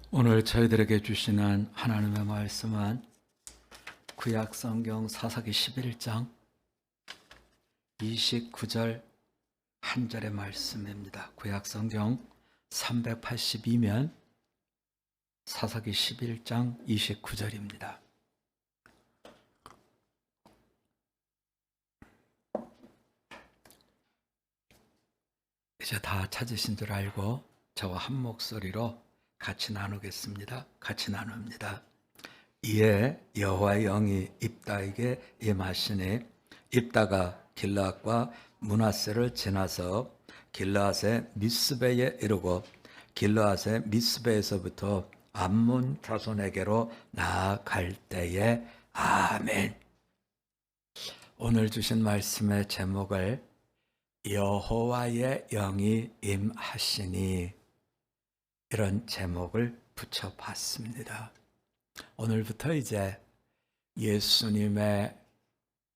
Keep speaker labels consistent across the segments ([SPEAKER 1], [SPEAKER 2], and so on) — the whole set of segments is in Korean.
[SPEAKER 1] 오늘 저희들에게 주시는 하나님의 말씀은 구약성경 사사기 11장 29절 한 절의 말씀입니다. 구약성경 382면 사사기 11장 29절입니다. 이제 다 찾으신 줄 알고 저와 한 목소리로 같이 나누겠습니다. 같이 나눕니다. 이에 여호와의 영이 입다에게 임하시니 입다가 길르앗과 므낫세를 지나서 길르앗의 미스베에 이르고 길르앗의 미스베에서부터 암몬 자손에게로 나아갈 때에 아멘. 오늘 주신 말씀의 제목을 여호와의 영이 임하시니 이런 제목을 붙여봤습니다. 오늘부터 이제 예수님의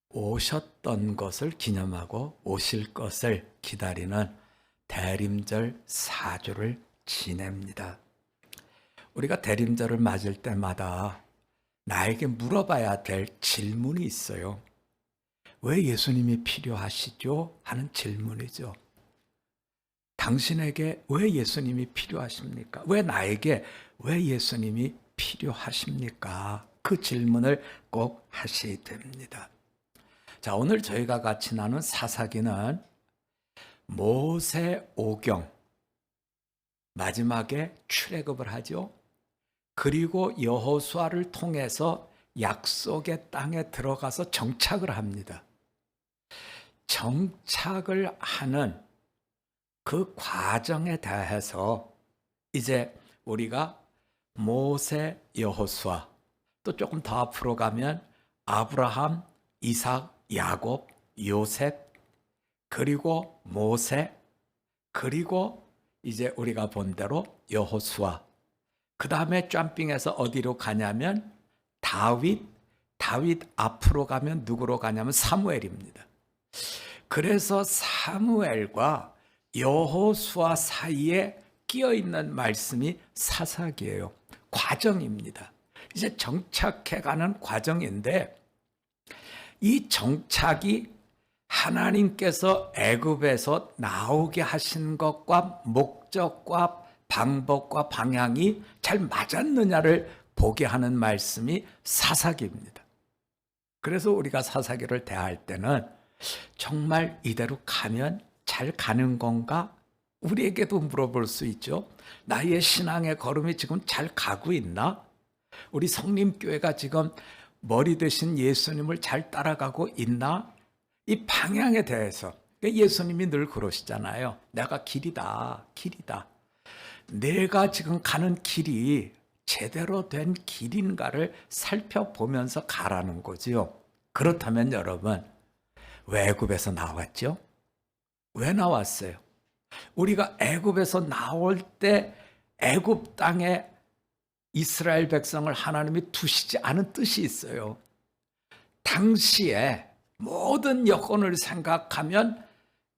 [SPEAKER 1] 오셨던 것을 기념하고 오실 것을 기다리는 대림절 4주를 지냅니다. 우리가 대림절을 맞을 때마다 나에게 물어봐야 될 질문이 있어요. 왜 예수님이 필요하시죠? 하는 질문이죠. 당신에게 왜 예수님이 필요하십니까? 왜 나에게 왜 예수님이 필요하십니까? 그 질문을 꼭 하셔야 됩니다. 자, 오늘 저희가 같이 나눈 사사기는 모세오경 마지막에 출애굽을 하죠. 그리고 여호수아를 통해서 약속의 땅에 들어가서 정착을 합니다. 정착을 하는 그 과정에 대해서 이제 우리가 모세, 여호수아, 또 조금 더 앞으로 가면 아브라함, 이삭, 야곱, 요셉, 그리고 모세, 그리고 이제 우리가 본 대로 여호수아, 그 다음에 점핑해서 어디로 가냐면 다윗 앞으로 가면 누구로 가냐면 사무엘입니다. 그래서 사무엘과 여호수아 사이에 끼어 있는 말씀이 사사기예요. 과정입니다. 이제 정착해가는 과정인데 이 정착이 하나님께서 애굽에서 나오게 하신 것과 목적과 방법과 방향이 잘 맞았느냐를 보게 하는 말씀이 사사기입니다. 그래서 우리가 사사기를 대할 때는 정말 이대로 가면 잘 가는 건가? 우리에게도 물어볼 수 있죠. 나의 신앙의 걸음이 지금 잘 가고 있나? 우리 성림교회가 지금 머리 되신 예수님을 잘 따라가고 있나? 이 방향에 대해서 예수님이 늘 그러시잖아요. 내가 길이다. 내가 지금 가는 길이 제대로 된 길인가를 살펴보면서 가라는 거지요. 그렇다면 여러분, 왜 애굽에서 나왔죠? 왜 나왔어요? 우리가 애굽에서 나올 때 애굽 땅에 이스라엘 백성을 하나님이 두시지 않은 뜻이 있어요. 당시에 모든 여건을 생각하면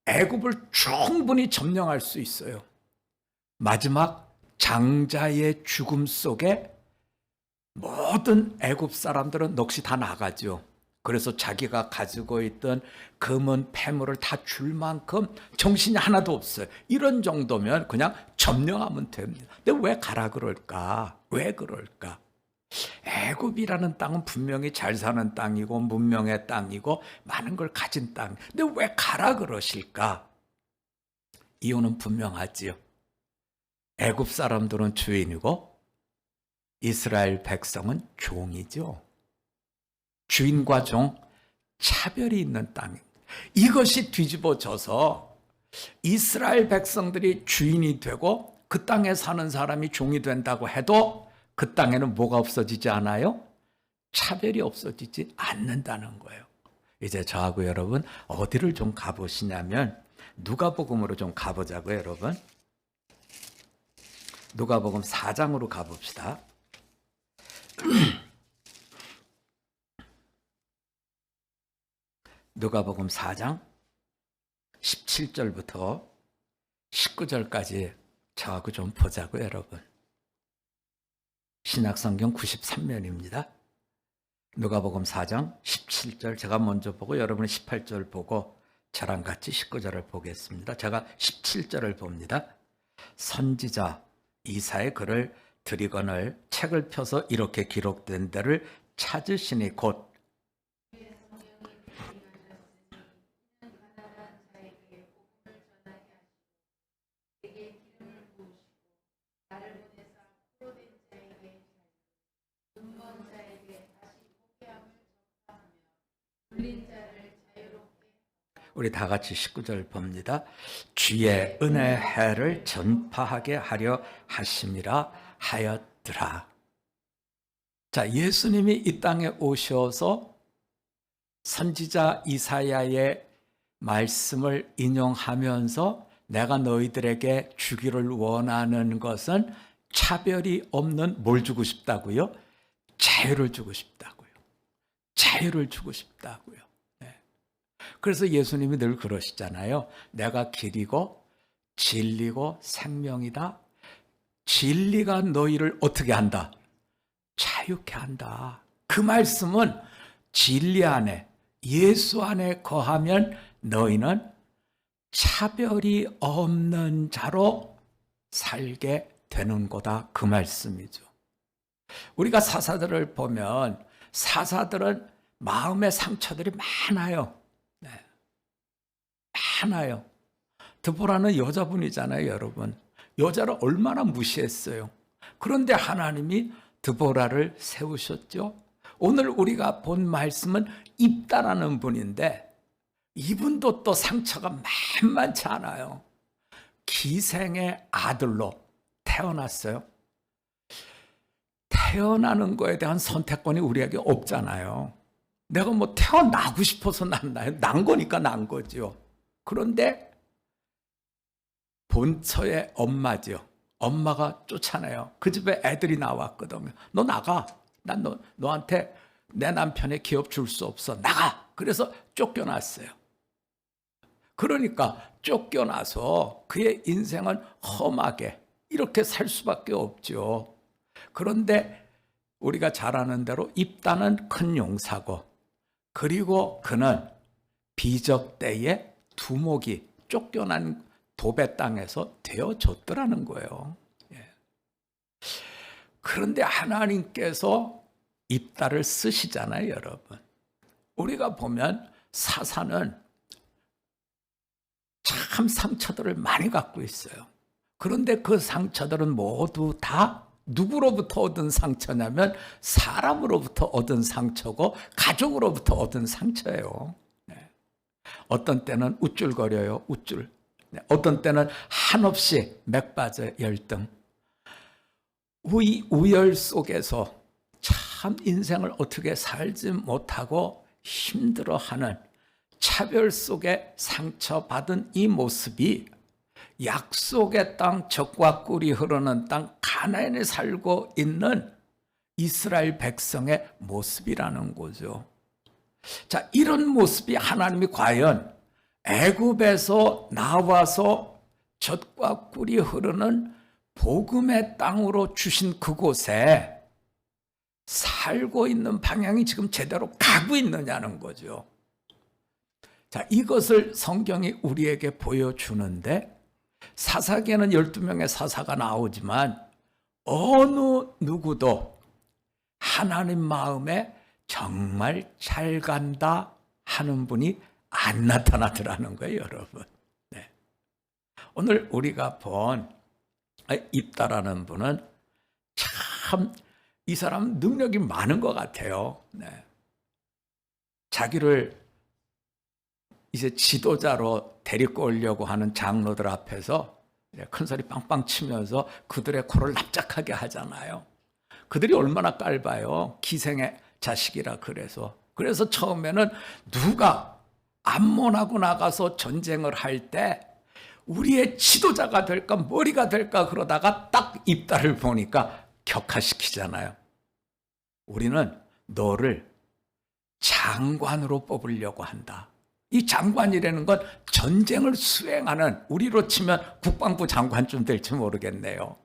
[SPEAKER 1] 애굽을 충분히 점령할 수 있어요. 마지막 장자의 죽음 속에 모든 애굽 사람들은 넋이 다 나가죠. 그래서 자기가 가지고 있던 금은 패물을 다 줄 만큼 정신이 하나도 없어요. 이런 정도면 그냥 점령하면 됩니다. 근데 왜 가라 그럴까? 왜 그럴까? 애굽이라는 땅은 분명히 잘 사는 땅이고 문명의 땅이고 많은 걸 가진 땅. 근데 왜 가라 그러실까? 이유는 분명하지요. 애굽 사람들은 주인이고 이스라엘 백성은 종이죠. 주인과 종, 차별이 있는 땅입니다. 이것이 뒤집어져서 이스라엘 백성들이 주인이 되고 그 땅에 사는 사람이 종이 된다고 해도 그 땅에는 뭐가 없어지지 않아요? 차별이 없어지지 않는다는 거예요. 이제 저하고 여러분 어디를 좀 가보시냐면 누가복음으로 좀 가보자고요, 여러분. 누가복음 4장으로 가봅시다. 누가복음 4장 17절부터 19절까지 저하고 좀 보자고요, 여러분. 신약성경 93면입니다. 누가복음 4장 17절 제가 먼저 보고 여러분은 18절 보고 저랑 같이 19절을 보겠습니다. 제가 17절을 봅니다. 선지자 이사의 글을 드리거늘 책을 펴서 이렇게 기록된 데를 찾으시니 곧 우리 다 같이 19절 봅니다. 주의 은혜 해를 전파하게 하려 하심이라 하였더라. 자, 예수님이 이 땅에 오셔서 선지자 이사야의 말씀을 인용하면서 내가 너희들에게 주기를 원하는 것은 차별이 없는 뭘 주고 싶다고요? 자유를 주고 싶다고요. 자유를 주고 싶다고요. 그래서 예수님이 늘 그러시잖아요. 내가 길이고 진리고 생명이다. 진리가 너희를 어떻게 한다? 자유케 한다. 그 말씀은 진리 안에 예수 안에 거하면 너희는 차별이 없는 자로 살게 되는 거다. 그 말씀이죠. 우리가 사사들을 보면 사사들은 마음의 상처들이 많아요. 많아요. 드보라는 여자분이잖아요, 여러분. 여자를 얼마나 무시했어요. 그런데 하나님이 드보라를 세우셨죠. 오늘 우리가 본 말씀은 입다라는 분인데 이분도 또 상처가 만만치 않아요. 기생의 아들로 태어났어요. 태어나는 거에 대한 선택권이 우리에게 없잖아요. 내가 뭐 태어나고 싶어서 났나요? 난 거니까 난 거죠. 그런데 본처의 엄마죠. 엄마가 쫓아내요. 그 집에 애들이 나왔거든요. 너 나가. 난 너한테 내 남편의 기업 줄 수 없어. 나가. 그래서 쫓겨났어요. 그러니까 쫓겨나서 그의 인생은 험하게 이렇게 살 수밖에 없죠. 그런데 우리가 잘 아는 대로 입다는 큰 용사고 그리고 그는 비적 때에 두목이 쫓겨난 도배 땅에서 되어졌더라는 거예요. 그런데 하나님께서 입다를 쓰시잖아요, 여러분. 우리가 보면 사사는 참 상처들을 많이 갖고 있어요. 그런데 그 상처들은 모두 다 누구로부터 얻은 상처냐면 사람으로부터 얻은 상처고 가족으로부터 얻은 상처예요. 어떤 때는 우쭐거려요, 우쭐. 어떤 때는 한없이 맥 빠져 열등. 우열 속에서 참 인생을 어떻게 살지 못하고 힘들어하는 차별 속에 상처받은 이 모습이 약속의 땅, 젖과 꿀이 흐르는 땅 가나안에 살고 있는 이스라엘 백성의 모습이라는 거죠. 자, 이런 모습이 하나님이 과연 애굽에서 나와서 젖과 꿀이 흐르는 복음의 땅으로 주신 그곳에 살고 있는 방향이 지금 제대로 가고 있느냐는 거죠. 자, 이것을 성경이 우리에게 보여주는데 사사기에는 12명의 사사가 나오지만 어느 누구도 하나님 마음에 정말 잘 간다 하는 분이 안 나타나더라는 거예요, 여러분. 네. 오늘 우리가 본 입다라는 분은 참 이 사람 능력이 많은 것 같아요. 네. 자기를 이제 지도자로 데리고 오려고 하는 장로들 앞에서 큰 소리 빵빵 치면서 그들의 코를 납작하게 하잖아요. 그들이 얼마나 깔봐요. 기생의 자식이라 그래서 처음에는 누가 암몬하고 나가서 전쟁을 할 때 우리의 지도자가 될까 머리가 될까 그러다가 딱 입다를 보니까 격화시키잖아요. 우리는 너를 장관으로 뽑으려고 한다. 이 장관이라는 건 전쟁을 수행하는, 우리로 치면 국방부 장관쯤 될지 모르겠네요.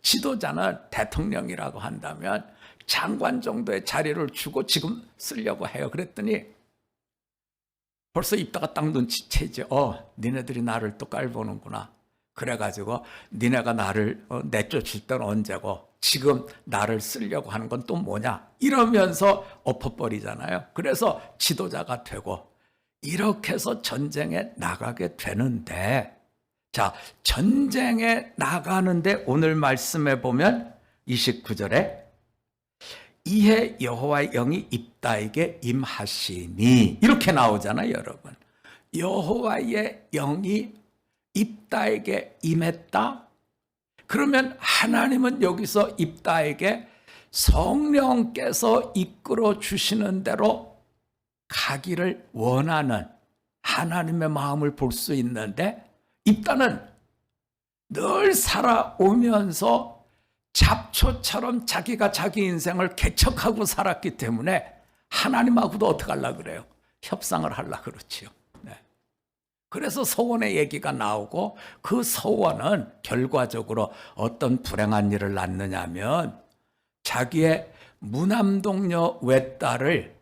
[SPEAKER 1] 지도자는 대통령이라고 한다면 장관 정도의 자리를 주고 지금 쓰려고 해요. 그랬더니 벌써 입다가 딱 눈치채지. 니네들이 나를 또 깔보는구나. 그래가지고 니네가 나를 내쫓을 때는 언제고 지금 나를 쓰려고 하는 건 또 뭐냐 이러면서 엎어버리잖아요. 그래서 지도자가 되고 이렇게 해서 전쟁에 나가게 되는데, 자, 전쟁에 나가는데 오늘 말씀해 보면 29절에 이에 여호와의 영이 입다에게 임하시니 이렇게 나오잖아요, 여러분. 여호와의 영이 입다에게 임했다? 그러면 하나님은 여기서 입다에게 성령께서 이끌어 주시는 대로 가기를 원하는 하나님의 마음을 볼 수 있는데, 입다는 늘 살아오면서 잡초처럼 자기가 자기 인생을 개척하고 살았기 때문에 하나님하고도 어떻게 하려고 그래요? 협상을 하려고 그렇지요. 네. 그래서 서원의 얘기가 나오고 그 서원은 결과적으로 어떤 불행한 일을 낳느냐면 자기의 무남동녀 외딸을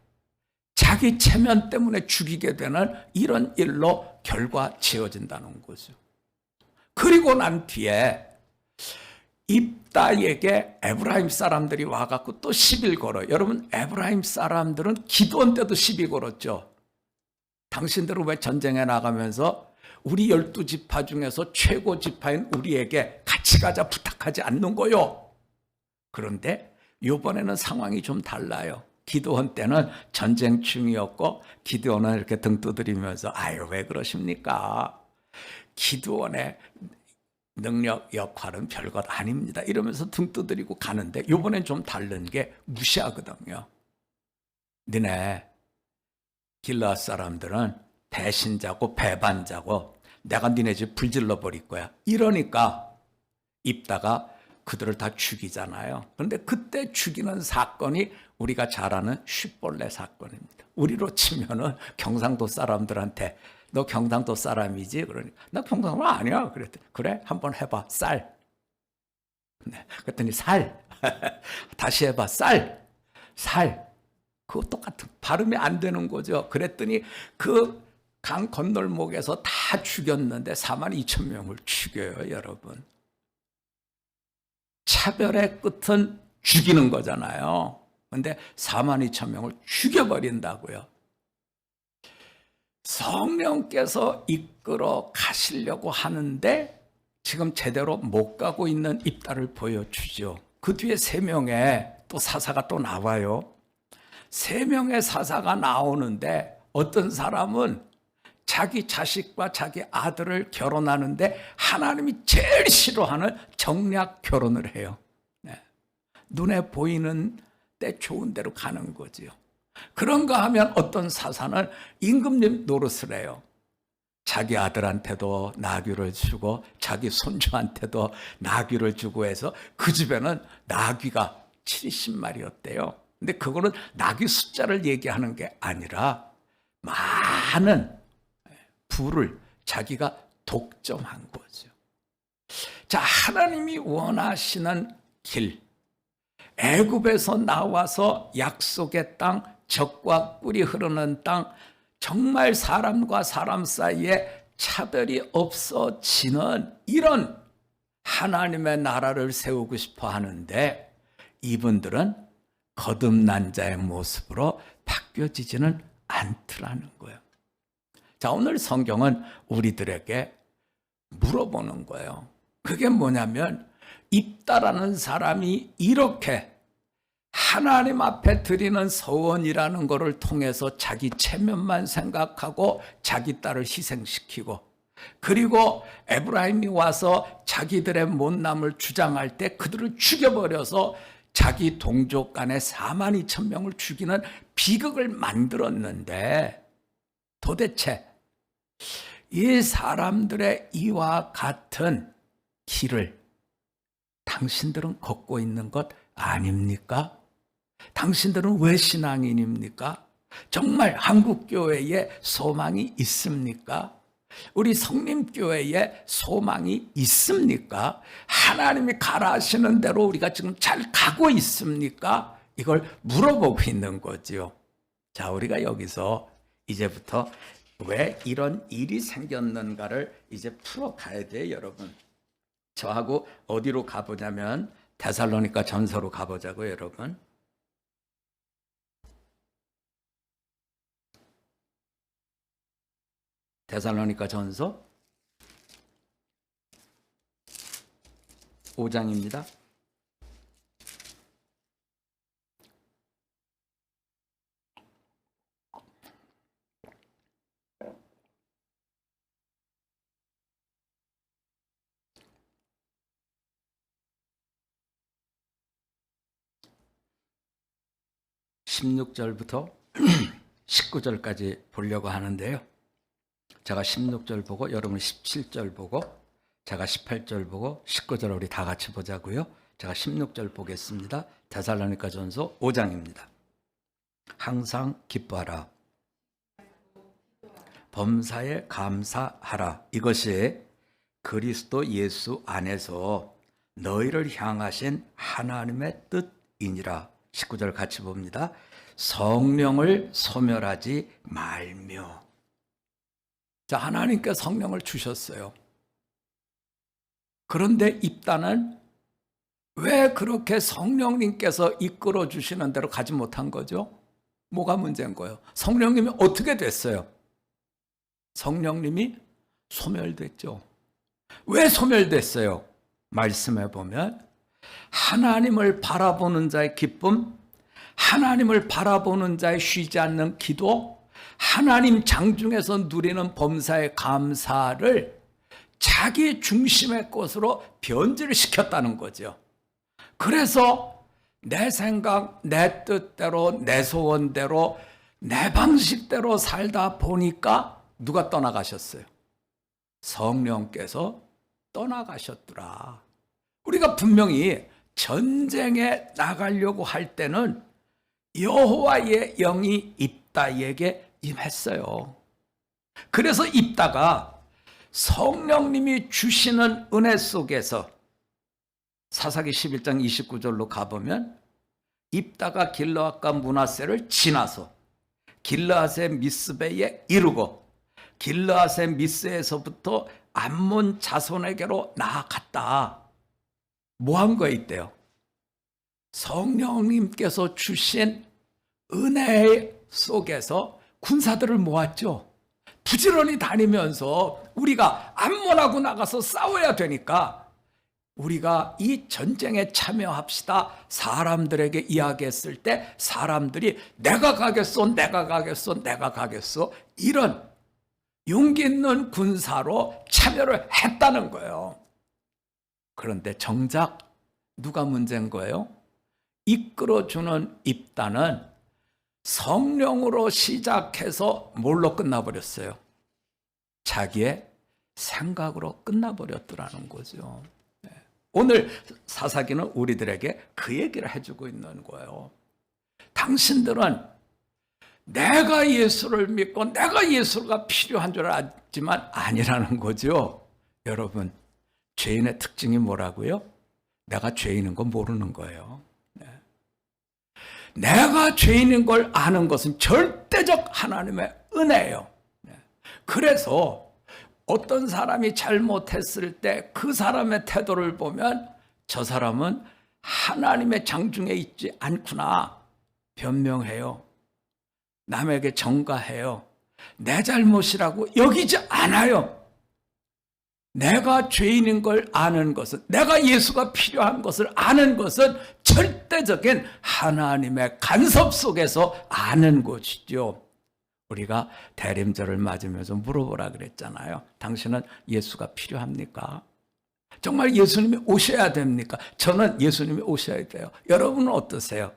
[SPEAKER 1] 자기 체면 때문에 죽이게 되는 이런 일로 결과 지어진다는 거죠. 그리고 난 뒤에 입다에게 에브라임 사람들이 와갖고 또 시비를 걸어요. 여러분, 에브라임 사람들은 기드온 때도 시비 걸었죠. 당신들은 왜 전쟁에 나가면서 우리 12지파 중에서 최고 지파인 우리에게 같이 가자 부탁하지 않는 거요. 그런데 이번에는 상황이 좀 달라요. 기드온 때는 전쟁 중이었고 기드온은 이렇게 등 두드리면서 아유 왜 그러십니까? 기드온의 능력 역할은 별것 아닙니다. 이러면서 등 두드리고 가는데 이번엔 좀 다른 게 무시하거든요. 너네 길르앗 사람들은 배신자고 배반자고 내가 니네 집 불질러 버릴 거야. 이러니까 입다가 그들을 다 죽이잖아요. 그런데 그때 죽이는 사건이 우리가 잘 아는 쉿볼레 사건입니다. 우리로 치면은 경상도 사람들한테 너 경상도 사람이지? 그러니까 나 경상도 아니야. 그랬더니 그래? 한번 해봐. 쌀. 네. 그랬더니 살. 다시 해봐. 쌀. 살. 그거 똑같은 발음이 안 되는 거죠. 그랬더니 그 강 건널목에서 다 죽였는데 42,000명을 죽여요, 여러분. 차별의 끝은 죽이는 거잖아요. 그런데 42,000명을 죽여버린다고요. 성령께서 이끌어 가시려고 하는데 지금 제대로 못 가고 있는 입다를 보여주죠. 그 뒤에 3명의 또 사사가 또 나와요. 3명의 사사가 나오는데 어떤 사람은 자기 자식과 자기 아들을 결혼하는데 하나님이 제일 싫어하는 정략 결혼을 해요. 네. 눈에 보이는 때 좋은 대로 가는 거지요. 그런가 하면 어떤 사사는 임금님 노릇을 해요. 자기 아들한테도 나귀를 주고 자기 손주한테도 나귀를 주고 해서 그 집에는 나귀가 70마리였대요. 근데 그거는 나귀 숫자를 얘기하는 게 아니라 많은 부를 자기가 독점한 거죠. 자, 하나님이 원하시는 길, 애굽에서 나와서 약속의 땅, 젖과 꿀이 흐르는 땅, 정말 사람과 사람 사이에 차별이 없어지는 이런 하나님의 나라를 세우고 싶어 하는데 이분들은 거듭난 자의 모습으로 바뀌어지지는 않더라는 거예요. 자, 오늘 성경은 우리들에게 물어보는 거예요. 그게 뭐냐면 입다라는 사람이 이렇게 하나님 앞에 드리는 서원이라는 것을 통해서 자기 체면만 생각하고 자기 딸을 희생시키고 그리고 에브라임이 와서 자기들의 못남을 주장할 때 그들을 죽여버려서 자기 동족 간에 42,000명을 죽이는 비극을 만들었는데 도대체 이 사람들의 이와 같은 길을 당신들은 걷고 있는 것 아닙니까? 당신들은 왜 신앙인입니까? 정말 한국교회에 소망이 있습니까? 우리 성림교회에 소망이 있습니까? 하나님이 가라 하시는 대로 우리가 지금 잘 가고 있습니까? 이걸 물어보고 있는 거지요. 자, 우리가 여기서 이제부터 왜 이런 일이 생겼는가를 이제 풀어가야 돼요, 여러분. 저하고 어디로 가보냐면 데살로니가 전서로 가보자고요, 여러분. 데살로니가 전서 5장입니다. (16절부터) (19절까지) 보려고 하는데요. 제가 16절 보고 여러분 17절 보고 제가 18절 보고 19절 우리 다 같이 보자고요. 제가 16절 보겠습니다. 데살로니가 전서 5장입니다. 항상 기뻐하라. 범사에 감사하라. 이것이 그리스도 예수 안에서 너희를 향하신 하나님의 뜻이니라. 19절 같이 봅니다. 성령을 소멸하지 말며. 자, 하나님께 성령을 주셨어요. 그런데 입다는 왜 그렇게 성령님께서 이끌어 주시는 대로 가지 못한 거죠? 뭐가 문제인 거예요? 성령님이 어떻게 됐어요? 성령님이 소멸됐죠. 왜 소멸됐어요? 말씀해 보면 하나님을 바라보는 자의 기쁨, 하나님을 바라보는 자의 쉬지 않는 기도, 하나님 장중에서 누리는 범사의 감사를 자기 중심의 것으로 변질을 시켰다는 거죠. 그래서 내 생각, 내 뜻대로, 내 소원대로, 내 방식대로 살다 보니까 누가 떠나가셨어요? 성령께서 떠나가셨더라. 우리가 분명히 전쟁에 나가려고 할 때는 여호와의 영이 입다에게 임했어요. 그래서 입다가 성령님이 주시는 은혜 속에서 사사기 11장 29절로 가보면 입다가 길르앗과 므낫세를 지나서 길르앗의 미스베에 이르고 길르앗의 미스에서부터 암몬 자손에게로 나아갔다. 뭐 한 거 있대요? 성령님께서 주신 은혜 속에서 군사들을 모았죠. 부지런히 다니면서 우리가 암몬하고 나가서 싸워야 되니까 우리가 이 전쟁에 참여합시다. 사람들에게 이야기했을 때 사람들이 내가 가겠소, 내가 가겠소, 내가 가겠소, 이런 용기 있는 군사로 참여를 했다는 거예요. 그런데 정작 누가 문제인 거예요? 이끌어주는 입다는 성령으로 시작해서 뭘로 끝나버렸어요? 자기의 생각으로 끝나버렸더라는 거죠. 오늘 사사기는 우리들에게 그 얘기를 해주고 있는 거예요. 당신들은 내가 예수를 믿고 내가 예수가 필요한 줄 알지만 아니라는 거죠. 여러분, 죄인의 특징이 뭐라고요? 내가 죄인인 거 모르는 거예요. 내가 죄인인 걸 아는 것은 절대적 하나님의 은혜예요. 그래서 어떤 사람이 잘못했을 때 그 사람의 태도를 보면 저 사람은 하나님의 장중에 있지 않구나. 변명해요. 남에게 전가해요. 내 잘못이라고 여기지 않아요. 내가 죄인인 걸 아는 것은, 내가 예수가 필요한 것을 아는 것은 절대적인 하나님의 간섭 속에서 아는 것이죠. 우리가 대림절을 맞으면서 물어보라 그랬잖아요. 당신은 예수가 필요합니까? 정말 예수님이 오셔야 됩니까? 저는 예수님이 오셔야 돼요. 여러분은 어떠세요?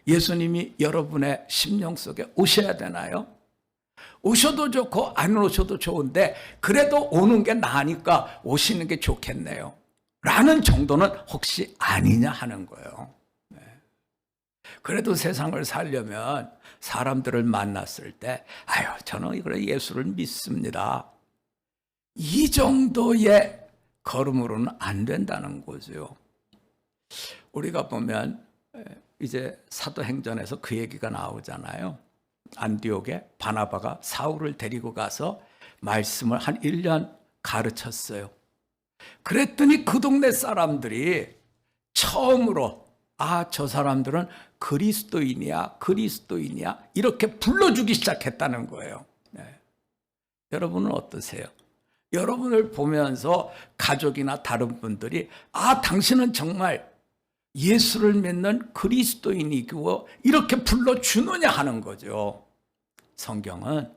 [SPEAKER 1] 예수님이 여러분의 심령 속에 오셔야 되나요? 오셔도 좋고 안 오셔도 좋은데 그래도 오는 게 나으니까 오시는 게 좋겠네요. 라는 정도는 혹시 아니냐 하는 거예요. 그래도 세상을 살려면 사람들을 만났을 때 아유 저는 그래 예수를 믿습니다. 이 정도의 걸음으로는 안 된다는 거죠. 우리가 보면 이제 사도행전에서 그 얘기가 나오잖아요. 안디옥에 바나바가 사울을 데리고 가서 말씀을 한 1년 가르쳤어요. 그랬더니 그 동네 사람들이 처음으로 저 사람들은 그리스도인이야 이렇게 불러주기 시작했다는 거예요. 네. 여러분은 어떠세요? 여러분을 보면서 가족이나 다른 분들이 당신은 정말 예수를 믿는 그리스도인이고 이렇게 불러주느냐 하는 거죠. 성경은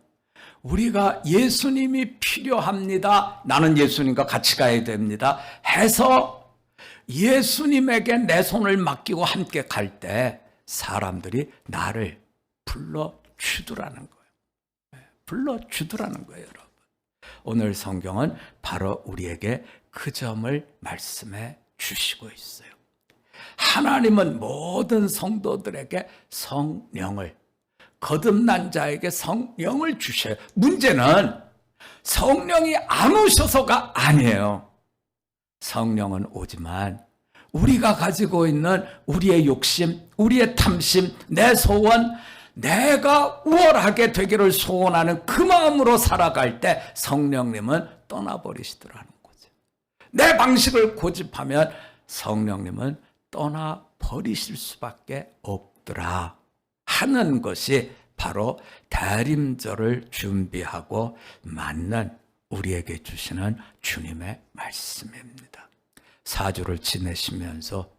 [SPEAKER 1] 우리가 예수님이 필요합니다. 나는 예수님과 같이 가야 됩니다. 해서 예수님에게 내 손을 맡기고 함께 갈 때 사람들이 나를 불러주더라는 거예요. 불러주더라는 거예요, 여러분. 오늘 성경은 바로 우리에게 그 점을 말씀해 주시고 있어요. 하나님은 모든 성도들에게 성령을, 거듭난 자에게 성령을 주셔요. 문제는 성령이 안 오셔서가 아니에요. 성령은 오지만 우리가 가지고 있는 우리의 욕심, 우리의 탐심, 내 소원, 내가 우월하게 되기를 소원하는 그 마음으로 살아갈 때 성령님은 떠나버리시더라는 거죠. 내 방식을 고집하면 성령님은 떠나버리실 수밖에 없더라 하는 것이 바로 대림절을 준비하고 맞는 우리에게 주시는 주님의 말씀입니다. 사주를 지내시면서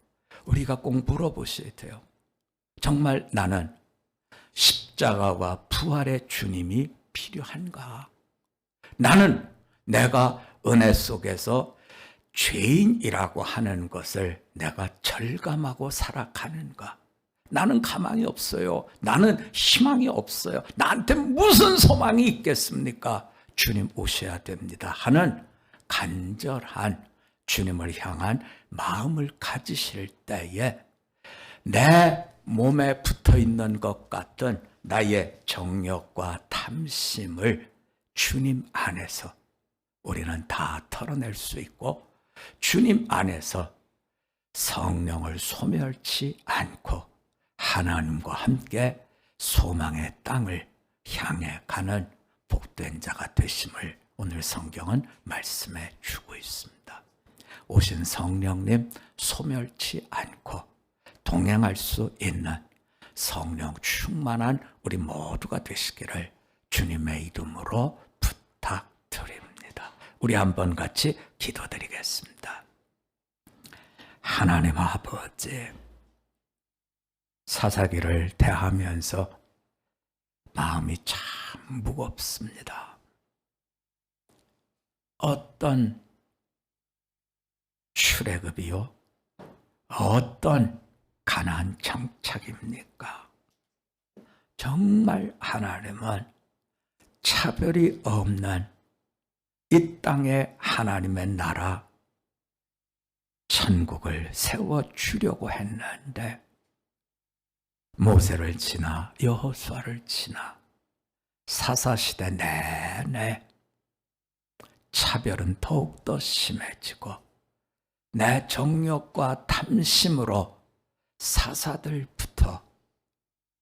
[SPEAKER 1] 우리가 꼭 물어보셔야 돼요. 정말 나는 십자가와 부활의 주님이 필요한가? 나는 내가 은혜 속에서 죄인이라고 하는 것을 내가 절감하고 살아가는가? 나는 가망이 없어요. 나는 희망이 없어요. 나한테 무슨 소망이 있겠습니까? 주님 오셔야 됩니다 하는 간절한 주님을 향한 마음을 가지실 때에 내 몸에 붙어 있는 것 같은 나의 정욕과 탐심을 주님 안에서 우리는 다 털어낼 수 있고 주님 안에서 성령을 소멸치 않고 하나님과 함께 소망의 땅을 향해 가는 복된 자가 되심을 오늘 성경은 말씀해 주고 있습니다. 오신 성령님 소멸치 않고 동행할 수 있는 성령 충만한 우리 모두가 되시기를 주님의 이름으로 부탁드립니다. 우리 한번 같이 기도드리겠습니다. 하나님 아버지, 사사기를 대하면서 마음이 참 무겁습니다. 어떤 출애굽이요? 어떤 가나안 정착입니까? 정말 하나님은 차별이 없는 이 땅에 하나님의 나라 천국을 세워주려고 했는데 모세를 지나 여호수아를 지나 사사시대 내내 차별은 더욱더 심해지고 내 정욕과 탐심으로 사사들부터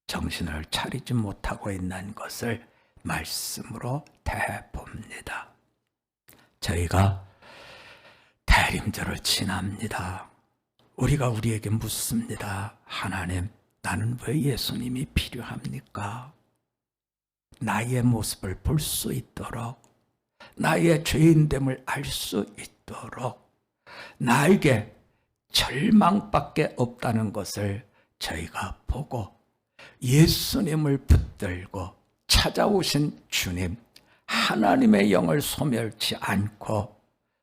[SPEAKER 1] 정신을 차리지 못하고 있는 것을 말씀으로 대봅니다. 저희가 대림절을 지납니다. 우리가 우리에게 묻습니다. 하나님, 나는 왜 예수님이 필요합니까? 나의 모습을 볼 수 있도록, 나의 죄인됨을 알 수 있도록, 나에게 절망밖에 없다는 것을 저희가 보고 예수님을 붙들고 찾아오신 주님, 하나님의 영을 소멸치 않고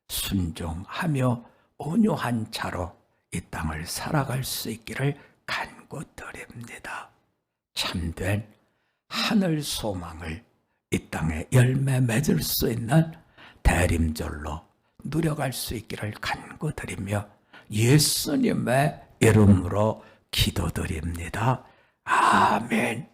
[SPEAKER 1] 순종하며 온유한 자로 이 땅을 살아갈 수 있기를 간구드립니다. 참된 하늘 소망을 이 땅에 열매 맺을 수 있는 대림절로 누려갈 수 있기를 간구드리며 예수님의 이름으로 기도드립니다. 아멘.